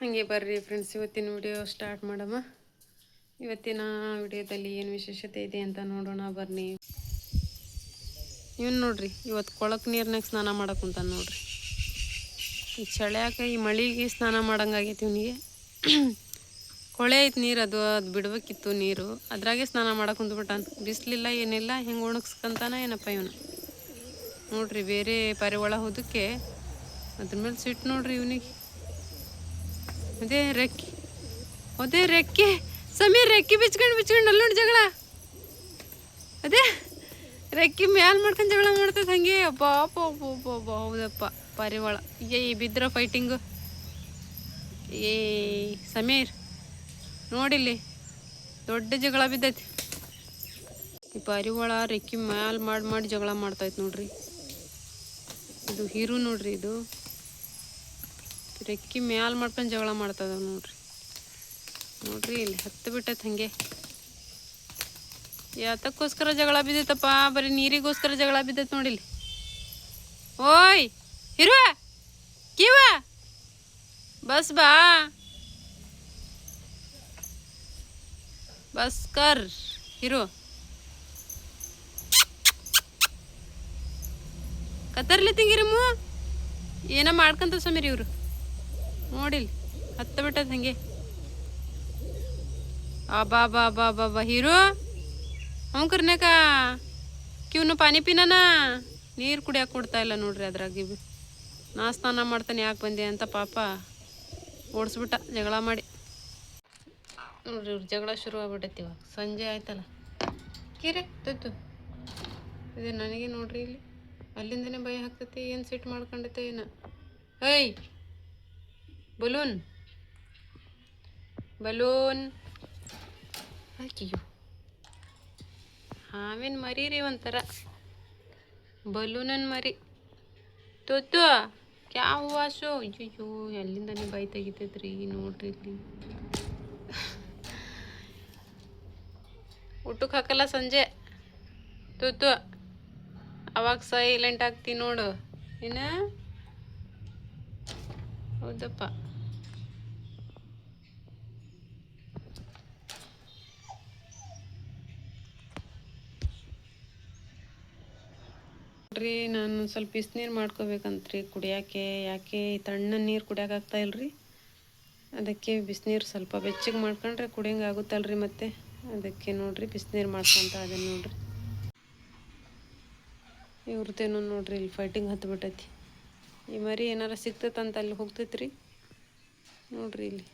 ಹಾಗೆ ಬರ್ರಿ ಫ್ರೆಂಡ್ಸ್, ಇವತ್ತಿನ ವಿಡಿಯೋ ಸ್ಟಾರ್ಟ್ ಮಾಡಮ್ಮ. ಇವತ್ತಿನ ವಿಡಿಯೋದಲ್ಲಿ ಏನು ವಿಶೇಷತೆ ಇದೆ ಅಂತ ನೋಡೋಣ ಬನ್ನಿ. ಇವನು ನೋಡ್ರಿ, ಇವತ್ತು ಕೊಳಕ್ಕೆ ನೀರ್ನಾಗ ಸ್ನಾನ ಮಾಡಕ್ಕೆ ಕುಂತಾನ ನೋಡ್ರಿ. ಈ ಚಳ್ಯಾಕ ಈ ಮಳೆಗೆ ಸ್ನಾನ ಮಾಡಂಗಾಗೈತಿ ಇವನಿಗೆ. ಕೊಳೆ ಐತಿ ನೀರು, ಅದು ಬಿಡ್ಬೇಕಿತ್ತು ನೀರು, ಅದ್ರಾಗೆ ಸ್ನಾನ ಮಾಡಕ್ಕೆ ಕುಂತ್ಬಿಟ್ಟಾನ. ಬಿಸಿಲಿಲ್ಲ ಏನಿಲ್ಲ, ಹೆಂಗೆ ಒಣಗಿಸ್ಕೊಂತಾನ ಏನಪ್ಪ ಇವನು. ನೋಡ್ರಿ, ಬೇರೆ ಪಾರಿವಾಳ ಹೋದಕ್ಕೆ ಅದ್ರ ಮೇಲೆ ಸಿಟ್ಟು ನೋಡ್ರಿ ಇವನಿಗೆ. ಅದೇ ರೆಕ್ಕೆ ಸಮೀರ್, ರೆಕ್ಕಿ ಬಿಚ್ಕೊಂಡು ಅಲ್ಲಿ ನೋಡಿ ಜಗಳ. ಅದೇ ರೆಕ್ಕಿ ಮ್ಯಾಲ ಮಾಡ್ಕೊಂಡು ಜಗಳ ಮಾಡ್ತದ ಹಂಗೆ. ಅಬ್ಬ ಹೌದಪ್ಪ, ಪಾರಿವಾಳ ಬಿದ್ರ ಫೈಟಿಂಗು. ಸಮೀರ್ ನೋಡಿಲ್ಲಿ, ದೊಡ್ಡ ಜಗಳ ಬಿದ್ದೈತಿ. ಈ ಪಾರಿವಾಳ ರೆಕ್ಕಿ ಮ್ಯಾಲ ಮಾಡಿ ಜಗಳ ಮಾಡ್ತೈತಿ ನೋಡ್ರಿ. ಇದು ಹೀರು ನೋಡ್ರಿ, ಇದು ರೆಕ್ಕಿ ಮ್ಯಾಲ ಮಾಡ್ಕೊಂಡು ಜಗಳ ಮಾಡ್ತದ ನೋಡ್ರಿ. ಇಲ್ಲಿ ಹತ್ತು ಬಿಟ್ಟೈತೆ ಹಂಗೆ. ಯಾತಕ್ಕೋಸ್ಕರ ಜಗಳ ಬಿದ್ದೈತಪ್ಪ? ಬರೀ ನೀರಿಗೋಸ್ಕರ ಜಗಳ ಬಿದ್ದೈತೆ ನೋಡಿಲ್ಲಿ. ಓಯ್ ಹಿರುವ ಕಿವ ಬಸ್ ಬಾ, ಬಸ್ ಕರ್ ಹಿರೋ. ಕತ್ತರ್ಲಿ ತಿಂಗಿರಮ್ಮು ಏನ ಮಾಡ್ಕಂತ ಸಮೀರ್ ಇವರು. ನೋಡಿಲ್ಲಿ ಹತ್ತು ಬಿಟ್ಟದ ಹಂಗೆ. ಬಾ ಹೀರೋ ಅವ್ನು ಕರ್ನಾಕ ಕಿವ್ನು ಪಾನಿ ಪೀನಾನ ನೀರು ಕುಡಿಯೋಕೆ ಕೊಡ್ತಾ ಇಲ್ಲ ನೋಡ್ರಿ. ಅದ್ರಾಗ ನಾ ಸ್ನಾನ ಮಾಡ್ತಾನೆ, ಯಾಕೆ ಬಂದೆ ಅಂತ ಪಾಪ ಓಡಿಸ್ಬಿಟ್ಟ ಜಗಳ ಮಾಡಿ. ನೋಡ್ರಿ, ಇವ್ರು ಜಗಳ ಶುರು ಆಗ್ಬಿಟ್ಟೈತಿ. ಇವಾಗ ಸಂಜೆ ಆಯ್ತಲ್ಲ. ಕೀರೆ ತತ್ತು ಇದೆ ನನಗೆ ನೋಡ್ರಿ. ಇಲ್ಲಿ ಅಲ್ಲಿಂದನೇ ಭಯ ಆಗ್ತೈತಿ. ಏನು ಸಿಟ್ಟು ಮಾಡ್ಕೊಂಡೈತೆ ಏನು. ಏಯ್ ಬಲೂನ್ ಹಾಕಿಯೋ, ಹಾವೇನು ಮರಿ ರೀ, ಒಂಥರ ಬಲೂನನ್ ಮರಿ. ತೊತ್ತು ಕ್ಯಾ ಹೂವಾಸೋ. ಅಯ್ಯೋ, ಎಲ್ಲಿಂದನೇ ಬೈ ತೆಗಿತೈತ್ರಿ. ನೋಡ್ರಿ ಇಲ್ಲಿ ಊಟಕ್ಕೆ ಹಾಕಲ್ಲ ಸಂಜೆ ತೊತ್ತು, ಅವಾಗ ಸೈಲೆಂಟ್ ಆಗ್ತಿ ನೋಡು. ಏನ ಹೌದಪ್ಪ. ನೋಡ್ರಿ, ನಾನು ಸ್ವಲ್ಪ ಬಿಸಿನೀರು ಮಾಡ್ಕೋಬೇಕಂತ್ರಿ ಕುಡಿಯೋಕೆ. ಯಾಕೆ ತಣ್ಣ ನೀರು ಕುಡಿಯೋಕೆ ಆಗ್ತಾ ಇಲ್ರಿ. ಅದಕ್ಕೆ ಬಿಸಿನೀರು ಸ್ವಲ್ಪ ಬೆಚ್ಚಗೆ ಮಾಡ್ಕೊಂಡ್ರೆ ಕುಡಿಯಂಗೆ ಆಗುತ್ತಲ್ರಿ ಮತ್ತೆ. ಅದಕ್ಕೆ ನೋಡ್ರಿ ಬಿಸಿನೀರು ಮಾಡ್ಕೊಂತ ಅದನ್ನು ನೋಡ್ರಿ. ಇವ್ರದ್ದೇನೋ ನೋಡ್ರಿ, ಇಲ್ಲಿ ಫೈಟಿಂಗ್ ಹತ್ತು ಬಿಟ್ಟೈತಿ. ಈ ಮರಿ ಏನಾರ ಸಿಗ್ತೈತಂತ ಅಲ್ಲಿ ಹೋಗ್ತೈತ್ರಿ. ನೋಡ್ರಿ ಇಲ್ಲಿ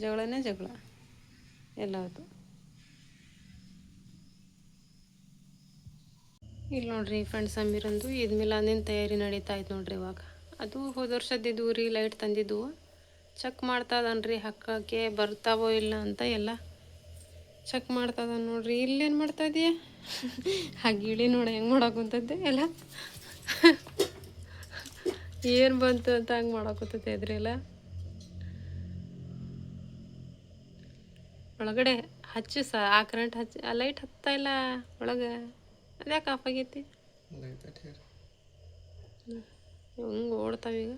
ಜಗಳನೇ ಜಗಳ ಎಲ್ಲದು. ಇಲ್ಲಿ ನೋಡ್ರಿ ಫ್ರೆಂಡ್ಸ್, ಸಮೀರಂದು ಇದ್ ಮಿಲಾದಿನ ತಯಾರಿ ನಡೀತಾ ಇತ್ತು ನೋಡ್ರಿ. ಇವಾಗ ಅದು ಹೋದ ವರ್ಷದಿದ್ದು ರೀ, ಲೈಟ್ ತಂದಿದ್ದು ಚೆಕ್ ಮಾಡ್ತಾದನ್ರಿ. ಹಾಕೋಕ್ಕೆ ಬರ್ತಾವೋ ಇಲ್ಲ ಅಂತ ಎಲ್ಲ ಚೆಕ್ ಮಾಡ್ತದ ನೋಡ್ರಿ. ಇಲ್ಲೇನು ಮಾಡ್ತಾ ಇದೀಯ? ಆ ಗಿಳಿ ನೋಡಿ ಹೆಂಗೆ ಮಾಡಾಕುಂತದ್ದೆ ಎಲ್ಲ. ಏನು ಬಂತು ಅಂತ ಹಂಗೆ ಮಾಡಾಕುತ್ತೈತೆ ಇದ್ರಿ ಎಲ್ಲ. ಒಳಗಡೆ ಹಚ್ಚಿ ಆ ಕರೆಂಟ್ ಹಚ್ಚಿ, ಆ ಲೈಟ್ ಹತ್ತಾ ಇಲ್ಲ ಒಳಗೆ. ಅದ್ಯಾಕೆ ಆಫ್ ಆಗೈತಿ? ಹೆಂಗೆ ಓಡ್ತಾವೀಗ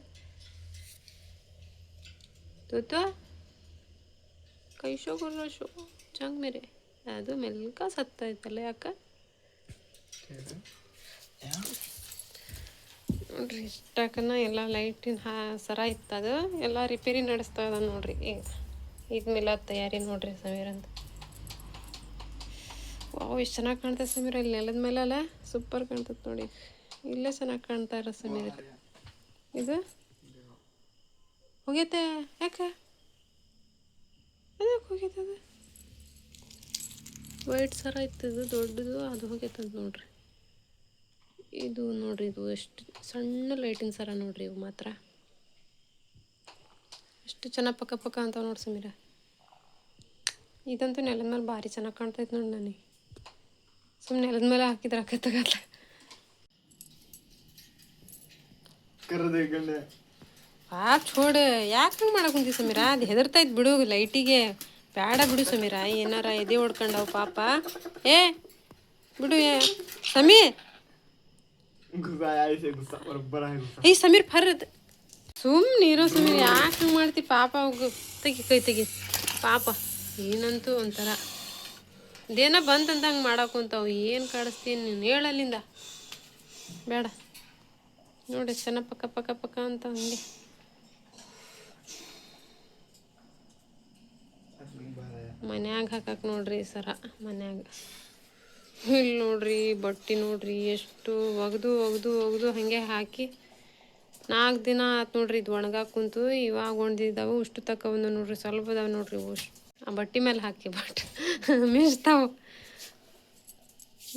ತೂತು ಕೈಶೋ ಗುರ್ರಶೋ ಚಂಗ್ ಮೇರೆ. ಅದು ಮೆಲ್ಕ ಸತ್ತೈತಲ್ಲ, ಯಾಕೆ ನೋಡ್ರಿ. ಇಷ್ಟಾಕನ ಎಲ್ಲ ಲೈಟಿನ ಸರ ಇತ್ತದು ಎಲ್ಲ ರಿಪೇರಿ ನಡೆಸ್ತಾ ಇದ್ದಾನೆ ನೋಡ್ರಿ. ಈಗ ಮಿಲಾದ್ ತಯಾರಿ ನೋಡ್ರಿ ಸಮೀರಂದು. ವಾವ್, ಎಷ್ಟು ಚೆನ್ನಾಗಿ ಕಾಣ್ತದೆ ಸಮೀರ. ಇಲ್ಲಿ ನೆಲದ ಮೇಲೆ ಅಲ್ಲ, ಸೂಪರ್ ಕಾಣ್ತದೆ ನೋಡಿ. ಇಲ್ಲೇ ಚೆನ್ನಾಗಿ ಕಾಣ್ತಾ ಇರೋ ಸಮೀರ. ಇದು ಹೋಗೈತೆ ಯಾಕೆ? ಅದಕ್ಕೆ ಹೋಗೈತದ? ವೈಟ್ ಸರ ಇತ್ತದು ದೊಡ್ಡದು, ಅದು ಹೋಗೈತಂತ ನೋಡ್ರಿ. ಇದು ನೋಡ್ರಿ, ಇದು ಎಷ್ಟು ಸಣ್ಣ ಲೈಟಿನ ಸರ ನೋಡ್ರಿ. ಇವು ಮಾತ್ರ ಎಷ್ಟು ಚೆನ್ನಾಗಿ ಪಕ್ಕ ಅಂತ ನೋಡಿ ಸಮೀರ. ಇದಂತೂ ನೆಲದ ಮೇಲೆ ಭಾರಿ ಚೆನ್ನಾಗಿ ಕಾಣ್ತೈತೆ ನೋಡಿ. ನನಗೆ ಸುಮ್ಮನೆ ನೆಲದ ಮೇಲೆ ಹಾಕಿದ್ರೆ ಹಾಕತ್ತಾಗಲ್ಲ. ಛೋಡ್, ಯಾಕೆ ಹಂಗೆ ಮಾಡಕ್ಕೆ ಕುಂತಿ ಸಮೀರ? ಅದು ಹೆದರ್ತಾಯ್ತು ಬಿಡು ಲೈಟಿಗೆ. ಬೇಡ ಬಿಡು ಸಮೀರ, ಏನಾರ ಎದೆ ಹೊಡ್ಕೊಂಡವು ಪಾಪ. ಬಿಡು ಸಮೀರ್. ಈ ಸಮೀರ್ ಫರ್ದ್ ನೀರು ಸುಮ್ಮನೆ ಯಾಕೆ ಹಂಗೆ ಮಾಡ್ತಿ ಪಾಪ ಹೋಗು ತೆಗಿ ಕೈ ತೆಗಿ ಪಾಪ ಏನಂತೂ ಒಂಥರ ಇದೇನ ಬಂತಂತ ಹಂಗೆ ಮಾಡಾಕುಂತಾವು ಏನು ಕಾಡಿಸ್ತೀನಿ ನೀನು ಹೇಳಲ್ಲಿಂದ ಬೇಡ ನೋಡಿ ಚೆನ್ನಾಗಿ ಪಕ್ಕ ಪಕ್ಕ ಪಕ್ಕ ಅಂತ ಹಂಗೆ ಮನ್ಯಾಗ ಹಾಕಕ್ಕೆ ನೋಡ್ರಿ ಸರ ಮನ್ಯಾಗ ಇಲ್ಲಿ ನೋಡ್ರಿ ಬಟ್ಟೆ ನೋಡ್ರಿ ಎಷ್ಟು ಒಗ್ದು ಒಗ್ದು ಒಗ್ದು ಹಾಗೆ ಹಾಕಿ 4 ದಿನ ಆತು ನೋಡ್ರಿ ಇದು ಒಣಗಾಕ ಕುಂತು ಇವಾಗ ಒಣದಿದ್ದಾವೆ ಅಷ್ಟು ತಕ್ಕ ಒಂದು ನೋಡ್ರಿ ಸ್ವಲ್ಪ ಅದಾವೆ ನೋಡ್ರಿ ಅಷ್ಟು ಆ ಬಟ್ಟೆ ಮೇಲೆ ಹಾಕಿ ಬಟ್ ಮಿಂಚ್ತಾವೆ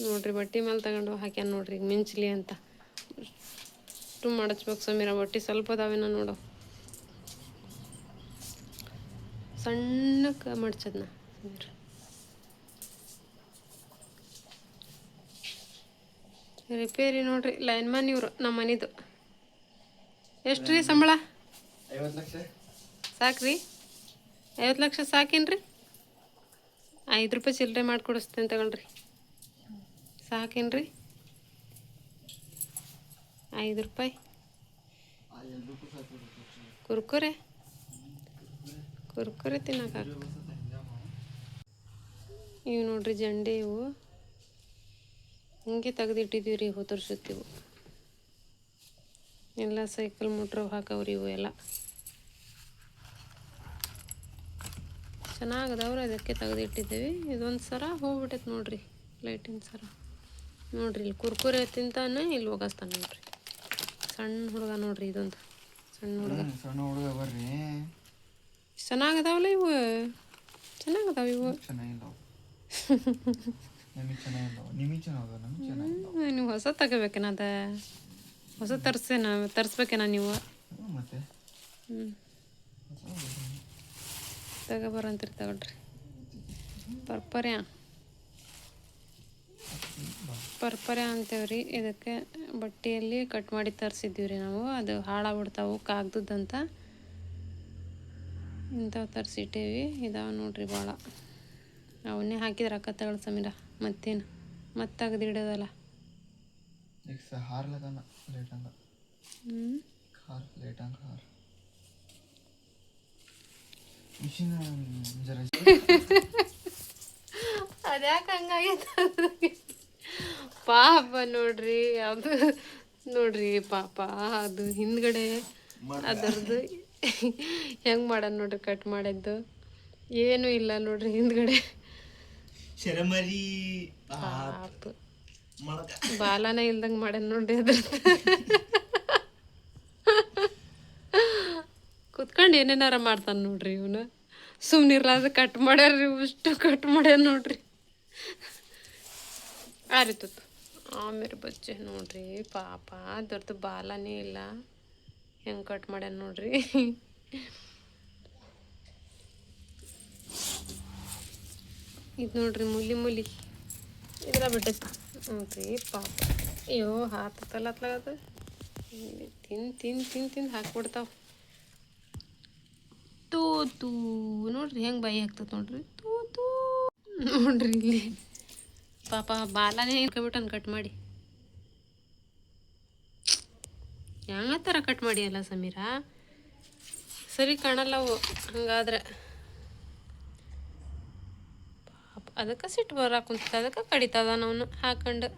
ನೋಡ್ರಿ ಬಟ್ಟೆ ಮೇಲೆ ತಗೊಂಡು ಹಾಕ್ಯಾನ ನೋಡ್ರಿ ಈಗ ಮಿಂಚ್ಲಿ ಅಂತ ಅಷ್ಟು ಮಡಚ್ಬೇಕು ಸಮೀರ ಬಟ್ಟೆ ಸ್ವಲ್ಪ ಅದಾವೇನ ನೋಡು ಸಣ್ಣಕ್ಕೆ ಮಡ್ಚದ್ನ ಸಮೀರ ರಿಪೇರಿ ನೋಡ್ರಿ ಲೈನ್ಮನ್ ಇವರು ನಮ್ಮ ಮನೆದು ಎಷ್ಟು ರೀ ಸಂಬಳ 50 ಲಕ್ಷ ಸಾಕ್ರಿ 50 ಲಕ್ಷ ಸಾಕೇನ್ರಿ 5 ರೂಪಾಯಿ ಚಿಲ್ಲರೆ ಮಾಡಿಕೊಡಿಸ್ತೇನೆ ತಗೊಳ್ರಿ ಸಾಕೇನ್ರಿ 5 ರೂಪಾಯಿ ಕುರ್ಕುರೆ ಕುರ್ಕುರೆ ತಿನ್ನಕ ಇವು ನೋಡ್ರಿ ಜಂಡೆ ಇವು ಹಿಂಗೆ ತೆಗೆದಿಟ್ಟಿದ್ದೀವಿ ರೀ ಹೊತ್ತರ್ಸುತ್ತೀವು ಎಲ್ಲ ಸೈಕಲ್ ಮೋಟ್ರ್ ಹಾಕವ್ರಿ ಇವು ಎಲ್ಲ ಚೆನ್ನಾಗದವ್ರಿ ಅದಕ್ಕೆ ತೆಗೆದಿಟ್ಟಿದ್ದೀವಿ ಇದೊಂದು ಸರ ಹೋಗ್ಬಿಟ್ಟೈತೆ ನೋಡ್ರಿ ಲೈಟಿನ ಸರ ನೋಡ್ರಿ ಇಲ್ಲಿ ಕುರ್ಕುರೆ ತಿಂತಾನೆ ಇಲ್ಲಿ ಹೋಗಸ್ತಾನೆ ನೋಡ್ರಿ ಸಣ್ಣ ಹುಡುಗ ನೋಡ್ರಿ ಇದೊಂದು ಸಣ್ಣ ಹುಡುಗ ಬರ್ರಿ ಚೆನ್ನಾಗದಾವಲ್ಲ ಇವು ಚೆನ್ನಾಗದಾವ ಇವು ನೀವು ಹೊಸ ತಗೋಬೇಕೇನ ಅದ ಹೊಸ ತರಿಸ್ಬೇಕೇನ ನೀವು ಮತ್ತೆ ತಗೋಬರಂತೀರಿ ತಗೊಳ್ರಿ ಪರ್ಪರ್ಯ ಅಂತೇವ್ರಿ ಇದಕ್ಕೆ ಬಟ್ಟೆಯಲ್ಲಿ ಕಟ್ ಮಾಡಿ ತರಿಸಿದ್ದೀವಿ ರೀ ನಾವು ಅದು ಹಾಳಾಗ್ಬಿಡ್ತಾವು ಕಾಗ್ದದಂತ ಇಂಥವು ತರಿಸಿಟ್ಟೇವಿ ಇದಾವೆ ನೋಡ್ರಿ ಭಾಳ ಅವನ್ನೇ ಹಾಕಿದ್ರೆ ಅಕ್ಕ ತಗೊಳ್ ಸಮೀರ ಮತ್ತೇನು ಮತ್ತೆ ತೆಗೆದಿಡೋದಲ್ಲ ಅದ್ಯಾಕೆ ಹಂಗಾಗೈತೆ ಪಾಪ ನೋಡ್ರಿ ಅದು ನೋಡ್ರಿ ಪಾಪ ಅದು ಹಿಂದ್ಗಡೆ ಅದರದ್ದು ಹೆಂಗೆ ಮಾಡೋದು ನೋಡ್ರಿ ಕಟ್ ಮಾಡಿದ್ದು ಏನೂ ಇಲ್ಲ ನೋಡ್ರಿ ಹಿಂದ್ಗಡೆ ಪಾಪ ಬಾಲನ ಇಲ್ದಂಗೆ ಮಾಡ್ಯಾನ ನೋಡ್ರಿ ಅದ್ರ ಕುತ್ಕೊಂಡು ಏನೇನಾರ ಮಾಡ್ತಾನೆ ನೋಡ್ರಿ ಇವನು ಸುಮ್ಮನಿರ್ಲಾದ ಕಟ್ ಮಾಡ್ಯಾರ್ರಿ ಇಷ್ಟು ಕಟ್ ಮಾಡ್ಯಾರ ನೋಡ್ರಿ ಆರಿತು ಆಮೇಲೆ ಬಚ್ಚೆ ನೋಡ್ರಿ ಪಾಪ ಅದ್ರದ್ದು ಬಾಲನೇ ಇಲ್ಲ ಹೆಂಗೆ ಕಟ್ ಮಾಡ್ಯಾನ ನೋಡ್ರಿ ಇದು ನೋಡ್ರಿ ಮುಲಿ ಇದ್ರ ಬಿಟ್ಟೈತಿ ನೋಡ್ರಿ ಪಾಪ ಅಯ್ಯೋ ಹಾತಲ್ಲ ಹತ್ಲಾಗದು ತಿಂದು ಹಾಕ್ಬಿಡ್ತಾವ ತೂತು ನೋಡ್ರಿ ಹೆಂಗೆ ಬಾಯಿ ಹಾಕ್ತದ ನೋಡ್ರಿ ತೂತು ನೋಡ್ರಿ ಇಲ್ಲಿ ಪಾಪ ಬಾಲನೇ ಹಿಡ್ಕೊಬಿಟ್ಟನ್ ಕಟ್ ಮಾಡಿ ಯಾವ ಥರ ಕಟ್ ಮಾಡಿ ಅಲ್ಲ ಸಮೀರ ಸರಿ ಕಾಣಲ್ಲ ಅವು ಹಂಗಾದ್ರೆ ಪಾಪ ಅದಕ್ಕೆ ಸಿಟ್ಟು ಬರಾಕುಂತ ಅದಕ್ಕೆ ಕಡಿತದ ನಾವು ಹಾಕೊಂಡು